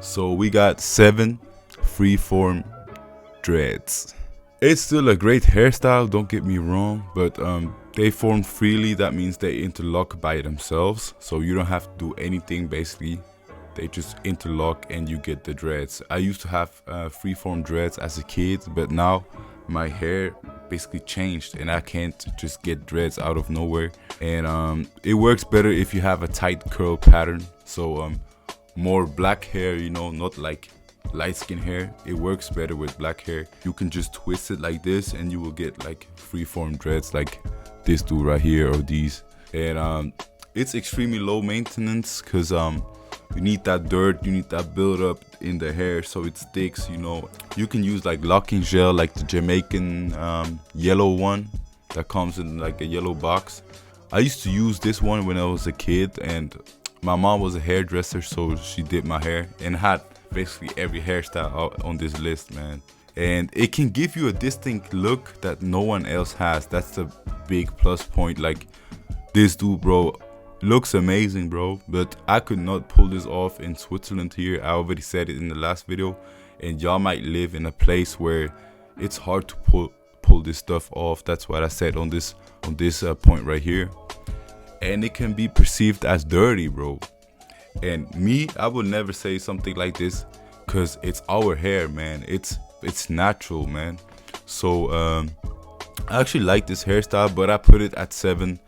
So we got 7 freeform dreads. It's still a great hairstyle, don't get me wrong, but they form freely. That means they interlock by themselves, so you don't have to do anything basically. They just interlock and you get the dreads. I used to have freeform dreads as a kid, but now my hair basically changed and I can't just get dreads out of nowhere. And it works better if you have a tight curl pattern. So more black hair, you know, not like light skin hair. It works better with black hair. You can just twist it like this and you will get like freeform dreads like this dude right here or these. And it's extremely low maintenance because you need that dirt, you need that build up in the hair so it sticks, you know. You can use like locking gel, like the Jamaican yellow one that comes in like a yellow box. I used to use this one when I was a kid, and my mom was a hairdresser, so she did my hair and had basically every hairstyle out on this list, man. And it can give you a distinct look that no one else has. That's the big plus point. Like this dude, bro, looks amazing, bro, but I could not pull this off in Switzerland here. I already said it in the last video, and y'all might live in a place where it's hard to pull this stuff off. That's what I said on this point right here. And it can be perceived as dirty, bro. And me, I would never say something like this because it's our hair, man. It's natural, man. So I actually like this hairstyle, but I put it at 7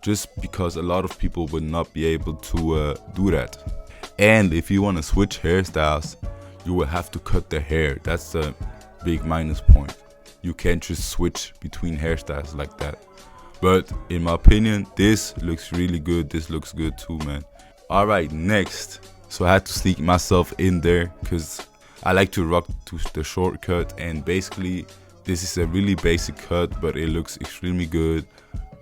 just because a lot of people would not be able to do that. And if you want to switch hairstyles, you will have to cut the hair. That's the big minus point. You can't just switch between hairstyles like that. But in my opinion, this looks really good. This looks good too, man. All right, next. So I had to sneak myself in there because I like to rock to the shortcut, and basically this is a really basic cut, but it looks extremely good.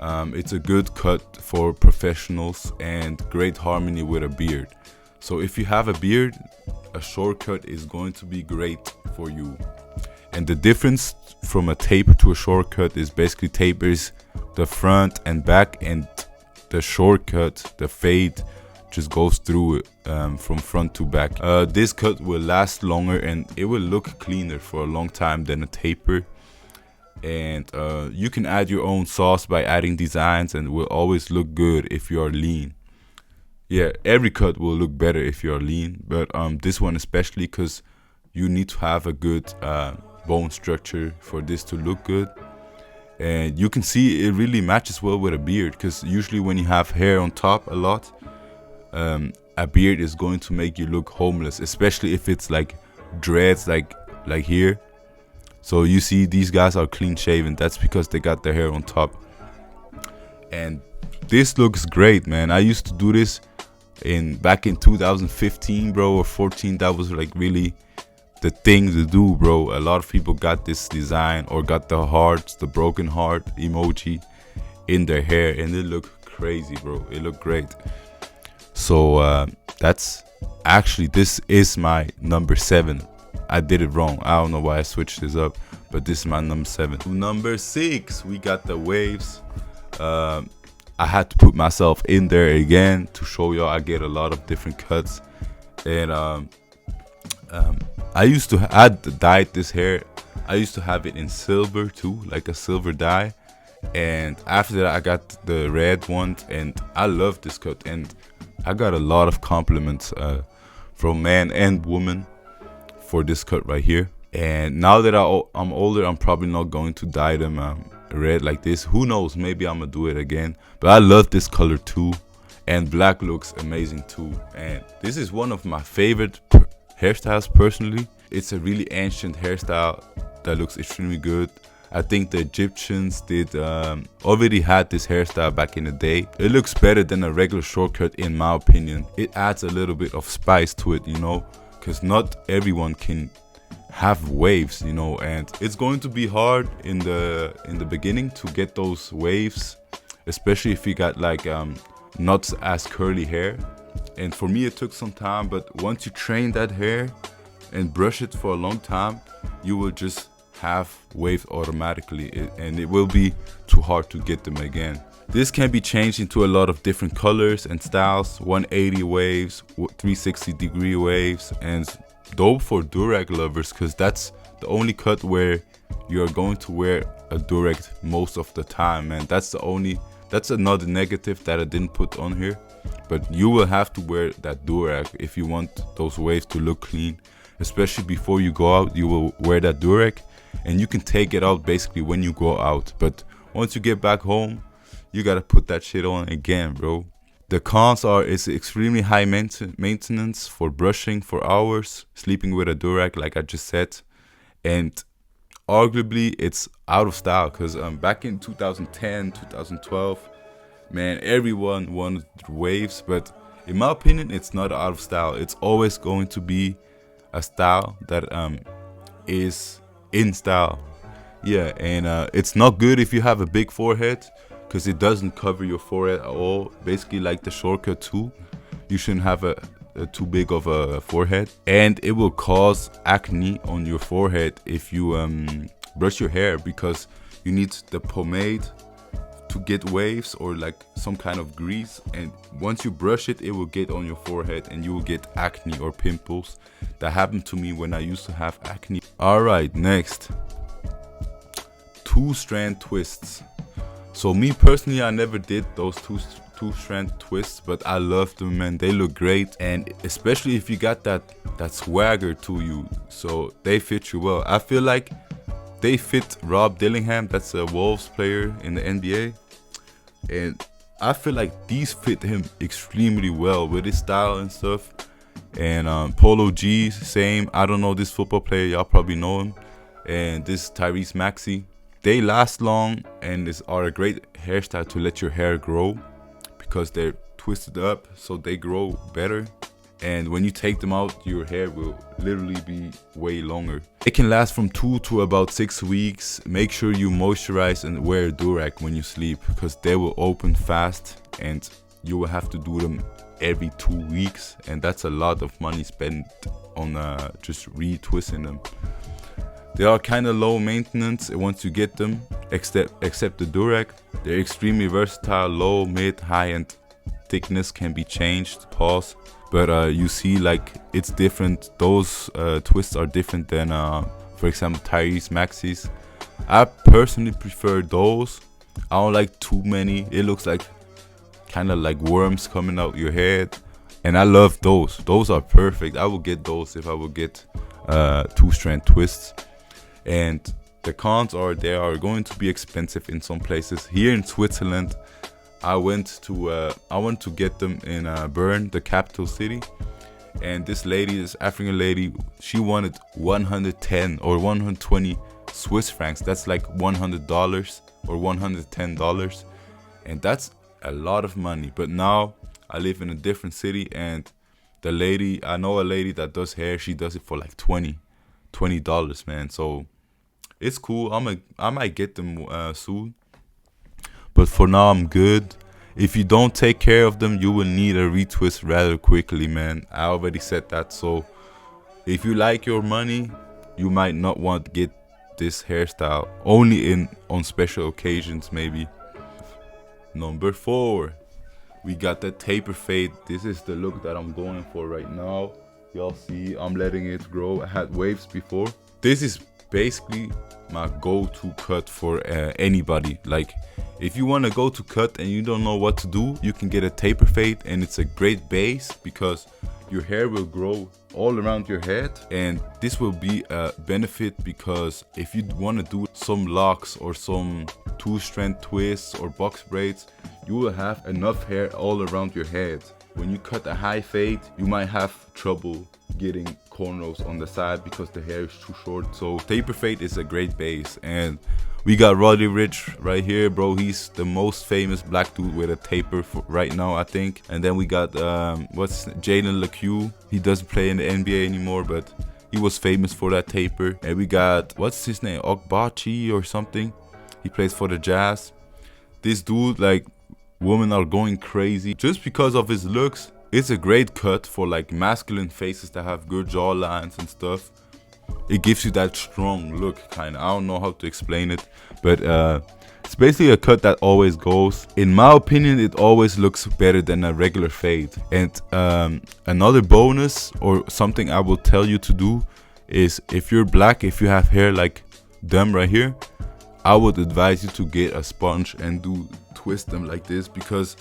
It's a good cut for professionals and great harmony with a beard. So if you have a beard, a shortcut is going to be great for you. And the difference from a taper to a shortcut is basically tapers the front and back, and the shortcut, the fade, just goes through it from front to back. This cut will last longer and it will look cleaner for a long time than a taper. And you can add your own sauce by adding designs, and it will always look good if you are lean. Yeah, every cut will look better if you are lean, but this one especially, because you need to have a good bone structure for this to look good. And you can see it really matches well with a beard, because usually when you have hair on top a lot, a beard is going to make you look homeless, especially if it's like dreads like here. So you see these guys are clean shaven. That's because they got their hair on top. And this looks great, man. I used to do this back in 2015, bro, or 14. That was like really the thing to do, bro. A lot of people got this design or got the hearts, the broken heart emoji in their hair, and it looked crazy, bro. It looked great. So that's actually, this is my number 7. I did it wrong. I don't know why I switched this up, but this is my number 7. Number 6, we got the waves. I had to put myself in there again to show y'all I get a lot of different cuts. And I dyed this hair. I used to have it in silver too, like a silver dye. And after that I got the red one, and I love this cut, and I got a lot of compliments from man and woman for this cut right here. And now that I'm older, I'm probably not going to dye them red like this. Who knows, maybe I'm gonna do it again. But I love this color too, and black looks amazing too. And this is one of my favorite hairstyles personally. It's a really ancient hairstyle that looks extremely good. I think the Egyptians already had this hairstyle back in the day. It looks better than a regular shortcut in my opinion. It adds a little bit of spice to it, you know, because not everyone can have waves, you know, and it's going to be hard in the beginning to get those waves, especially if you got like not as curly hair. And for me it took some time, but once you train that hair and brush it for a long time, you will just have waves automatically, and it will be too hard to get them again. This can be changed into a lot of different colors and styles, 180 waves, 360-degree waves, and dope for durag lovers, because that's the only cut where you're going to wear a durag most of the time, and that's another negative that I didn't put on here. But you will have to wear that durag if you want those waves to look clean, especially before you go out. You will wear that durag, and you can take it out basically when you go out, but once you get back home, you gotta put that shit on again, bro. The cons are it's extremely high maintenance for brushing for hours, sleeping with a durag like I just said, and arguably it's out of style, because back in 2010, 2012, man, everyone wanted waves, but in my opinion, it's not out of style. It's always going to be a style that is in style. Yeah, and it's not good if you have a big forehead, because it doesn't cover your forehead at all. Basically like the shortcut too, you shouldn't have a too big of a forehead, and it will cause acne on your forehead if you brush your hair, because you need the pomade to get waves or like some kind of grease, and once you brush it, it will get on your forehead and you will get acne or pimples. That happened to me when I used to have acne. Alright, next, 2-strand twists. So me personally, I never did those two-strand twists, but I love them, man. They look great, and especially if you got that swagger to you, so they fit you well. I feel like they fit Rob Dillingham, that's a Wolves player in the NBA, and I feel like these fit him extremely well with his style and stuff. And Polo G, same. I don't know this football player, y'all probably know him. And this Tyrese Maxey. They last long and are a great hairstyle to let your hair grow, because they're twisted up so they grow better. And when you take them out, your hair will literally be way longer. It can last from 2 to about 6 weeks. Make sure you moisturize and wear a durag when you sleep, because they will open fast and you will have to do them every 2 weeks, and that's a lot of money spent on just re-twisting them. They are kind of low maintenance once you get them, except the durag. They're extremely versatile. Low, mid, high, and thickness can be changed. Pause. But you see, like, it's different. Those twists are different than, for example, Tyrese Maxey's. I personally prefer those. I don't like too many. It looks like kind of like worms coming out your head, and I love those. Those are perfect. I would get those if I would get 2-strand twists. And the cons are they are going to be expensive in some places. Here in Switzerland, I want to get them in Bern, the capital city, and this lady, this African lady, she wanted 110 or 120 Swiss francs. That's like $100 or $110, and that's a lot of money. But now I live in a different city, and the lady, I know a lady that does hair, she does it for like $20, man. So it's cool. I might get them soon, but for now I'm good. If you don't take care of them, you will need a retwist rather quickly, man. I already said that. So if you like your money, you might not want to get this hairstyle, only on special occasions maybe. Number 4, we got the taper fade. This is the look that I'm going for right now. Y'all see I'm letting it grow. I had waves before. This is basically my go-to cut for anybody. Like, if you want to go to cut and you don't know what to do, you can get a taper fade, and it's a great base because your hair will grow all around your head, and this will be a benefit because if you want to do some locks or some 2-strand twists or box braids, you will have enough hair all around your head. When you cut a high fade, you might have trouble getting cornrows on the side because the hair is too short. So taper fade is a great base. And we got Roddy Ricch right here, bro. He's the most famous black dude with a taper right now, I think. And then we got Jalen LeCue. He doesn't play in the NBA anymore, but he was famous for that taper. And we got, what's his name, Ogbachi or something. He plays for the Jazz. This dude, like, women are going crazy just because of his looks. It's a great cut for like masculine faces that have good jawlines and stuff. it gives you that strong look, kind of. I don't know how to explain it, but it's basically a cut that always goes. In my opinion, it always looks better than a regular fade. And another bonus or something I will tell you to do is, if you're black, if you have hair like them right here, I would advise you to get a sponge and twist them like this, because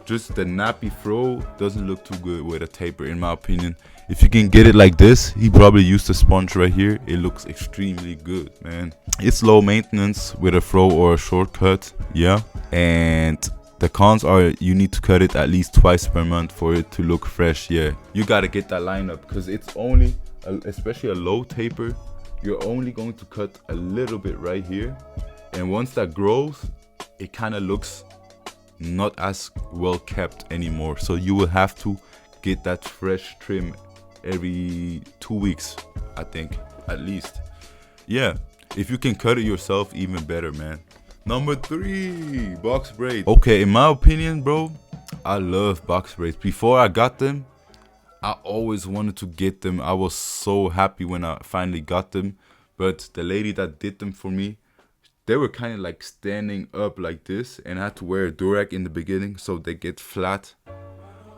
just the nappy fro doesn't look too good with a taper, in my opinion. If you can get it like this, he probably used a sponge right here, it looks extremely good, man. It's low maintenance with a fro or a shortcut, yeah. And the cons are, you need to cut it at least twice per month for it to look fresh, yeah. You gotta get that line up, because it's only, especially a low taper, you're only going to cut a little bit right here. And once that grows, it kind of looks not as well kept anymore. So you will have to get that fresh trim every 2 weeks, I think, at least. Yeah, if you can cut it yourself, even better, man. Number 3, box braids. Okay, in my opinion, bro, I love box braids. Before I got them, I always wanted to get them. I was so happy when I finally got them. But the lady that did them for me, they were kind of like standing up like this, and I had to wear a durag in the beginning so they get flat.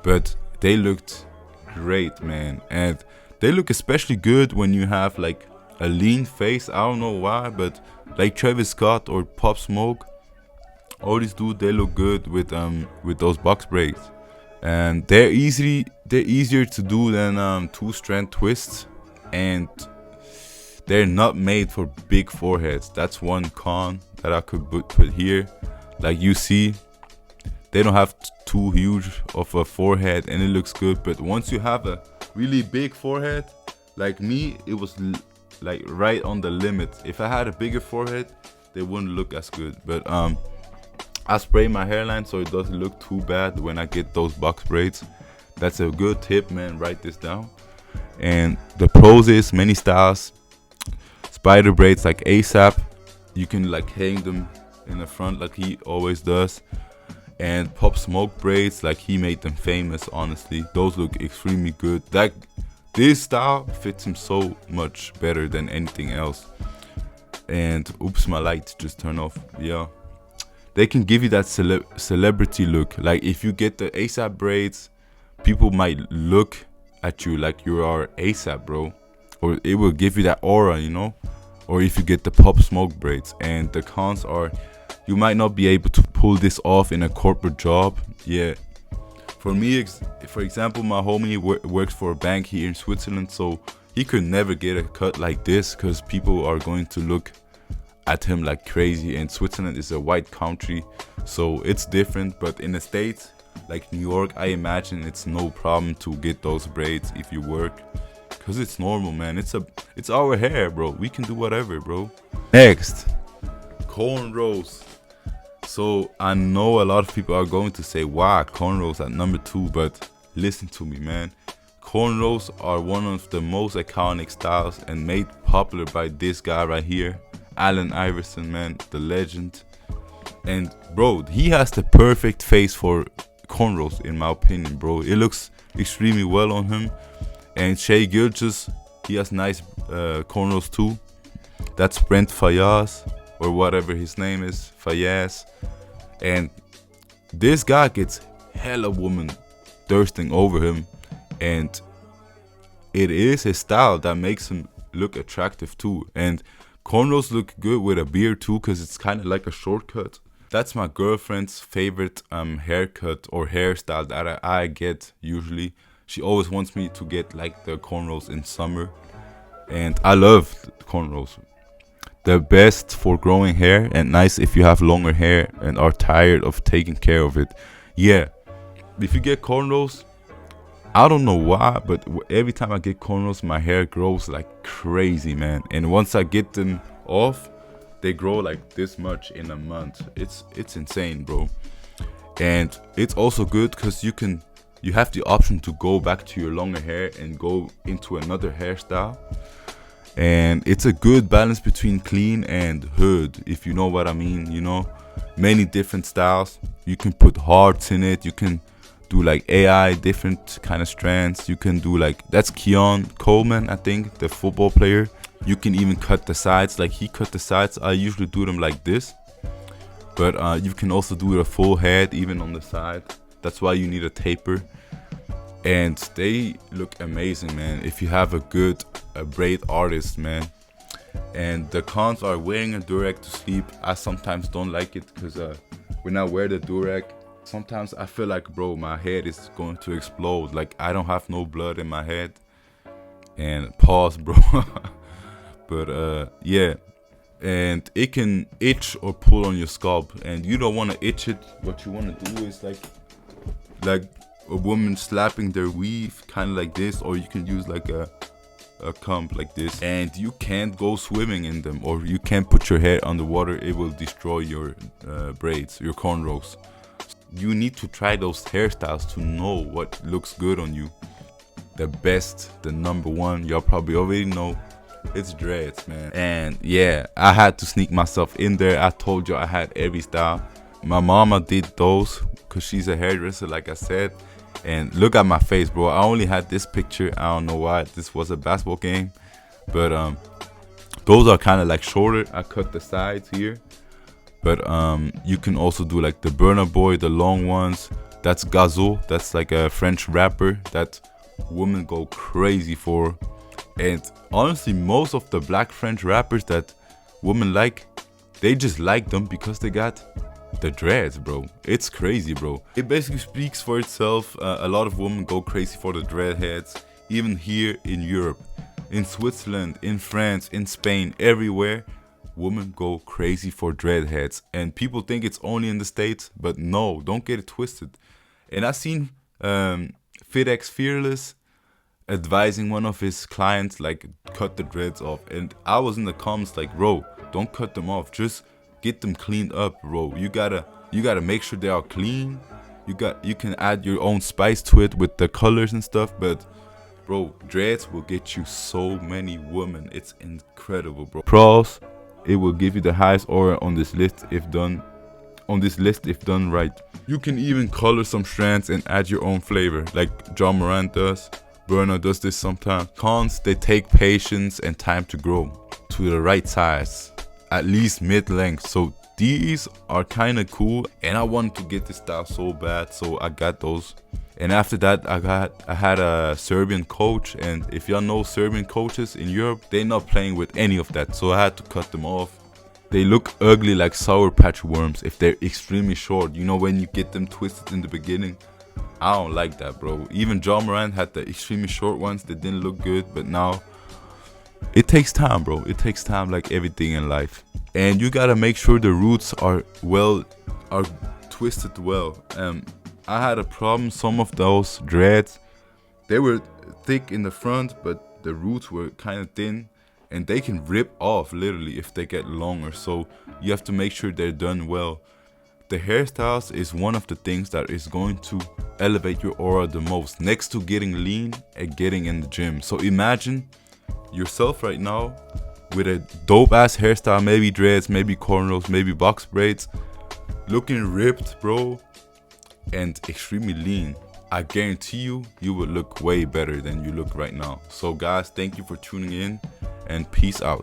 But they looked great, man. And they look especially good when you have like a lean face. I don't know why, but like Travis Scott or Pop Smoke, all these dudes, they look good with those box braids. And they're easier to do than 2-strand twists, and they're not made for big foreheads. That's one con that I could put here. Like you see, they don't have too huge of a forehead and it looks good. But once you have a really big forehead, like me, it was like right on the limit. If I had a bigger forehead, they wouldn't look as good. But I spray my hairline so it doesn't look too bad when I get those box braids. That's a good tip, man. Write this down. And the pros is many styles. Spider braids like ASAP, you can like hang them in the front like he always does. And Pop Smoke braids, like he made them famous, honestly. Those look extremely good. This style fits him so much better than anything else. And oops, my light just turned off. Yeah, they can give you that celebrity look. Like if you get the ASAP braids, people might look at you like you are ASAP, bro. Or it will give you that aura, you know. Or if you get the Pop Smoke braids. And the cons are, you might not be able to pull this off in a corporate job. Yeah, for me, for example, my homie works for a bank here in Switzerland, so he could never get a cut like this because people are going to look at him like crazy. And Switzerland is a white country, so it's different. But in the States, like New York, I imagine it's no problem to get those braids if you work. Cause it's normal, man. It's our hair, bro. We can do whatever, bro. Next, cornrows. So I know a lot of people are going to say, "Wow, cornrows at number 2," but listen to me, man. Cornrows are one of the most iconic styles and made popular by this guy right here, Allen Iverson, man, the legend. And bro, he has the perfect face for cornrows, in my opinion, bro. It looks extremely well on him. And Shea Gilgeous, he has nice cornrows too. That's Brent Fayaz, or whatever his name is, Fayaz. And this guy gets hella women thirsting over him. And it is his style that makes him look attractive too. And cornrows look good with a beard too, because it's kind of like a shortcut. That's my girlfriend's favorite haircut or hairstyle that I get usually. She always wants me to get like the cornrows in summer. And I love cornrows. They're best for growing hair and nice if you have longer hair and are tired of taking care of it. Yeah, if you get cornrows, I don't know why, but every time I get cornrows, my hair grows like crazy, man. And once I get them off, they grow like this much in a month. It's insane, bro. And it's also good because you have the option to go back to your longer hair and go into another hairstyle. And it's a good balance between clean and hood, if you know what I mean, you know. Many different styles. You can put hearts in it. You can do like AI, different kind of strands. You can do like, that's Keon Coleman, I think, the football player. You can even cut the sides, like he cut the sides. I usually do them like this, but you can also do a full head even on the side. That's why you need a taper, and they look amazing, man, if you have a good braid artist, man. And the cons are wearing a durag to sleep. I sometimes don't like it because when I wear the durag, sometimes I feel like, bro, my head is going to explode. Like, I don't have no blood in my head. And pause, bro. But yeah, and it can itch or pull on your scalp, and you don't want to itch it. What you want to do is like a woman slapping their weave, kind of like this, or you can use like a comb like this. And you can't go swimming in them, or you can't put your head underwater. It will destroy your braids, your cornrows. You need to try those hairstyles to know what looks good on you. The best, the number one, y'all probably already know, it's dreads, man. And yeah, I had to sneak myself in there. I told you I had every style. My mama did those because she's a hairdresser, like I said. And look at my face, bro. I only had this picture. I don't know why. This was a basketball game. But those are kind of like shorter. I cut the sides here. But you can also do like the Burner Boy, the long ones. That's Gazo. That's like a French rapper that women go crazy for. And honestly, most of the black French rappers that women like, they just like them because they got the dreads, bro. It's crazy, bro. It basically speaks for itself. A lot of women go crazy for the dread heads, even here in Europe, in Switzerland, in France, in Spain, everywhere. Women go crazy for dread heads, and people think it's only in the States, but no, don't get it twisted. And I seen FitX Fearless advising one of his clients like cut the dreads off, and I was in the comments like, bro, don't cut them off, just get them cleaned up, bro. You gotta make sure they are clean. You can add your own spice to it with the colors and stuff, but bro, dreads will get you so many women. It's incredible, bro. Pros, it will give you the highest aura on this list if done right. You can even color some strands and add your own flavor, like John Morant does. Burner does this sometimes. Cons, they take patience and time to grow to the right size, at least mid-length. So these are kind of cool, and I wanted to get this style so bad, so I got those. And after that, I had a Serbian coach, and if y'all know Serbian coaches in Europe, they're not playing with any of that, so I had to cut them off. They look ugly like Sour Patch worms if they're extremely short. You know, when you get them twisted in the beginning, I don't like that, bro. Even John Morant had the extremely short ones that didn't look good, but now it takes time, bro. It takes time, like everything in life. And you gotta make sure the roots are twisted well. I had a problem. Some of those dreads, they were thick in the front, but the roots were kind of thin, and they can rip off literally if they get longer. So you have to make sure they're done well. The hairstyles is one of the things that is going to elevate your aura the most, next to getting lean and getting in the gym. So imagine yourself right now with a dope ass hairstyle, maybe dreads, maybe cornrows, maybe box braids, looking ripped, bro, and extremely lean. I guarantee you, you will look way better than you look right now. So guys, thank you for tuning in, and peace out.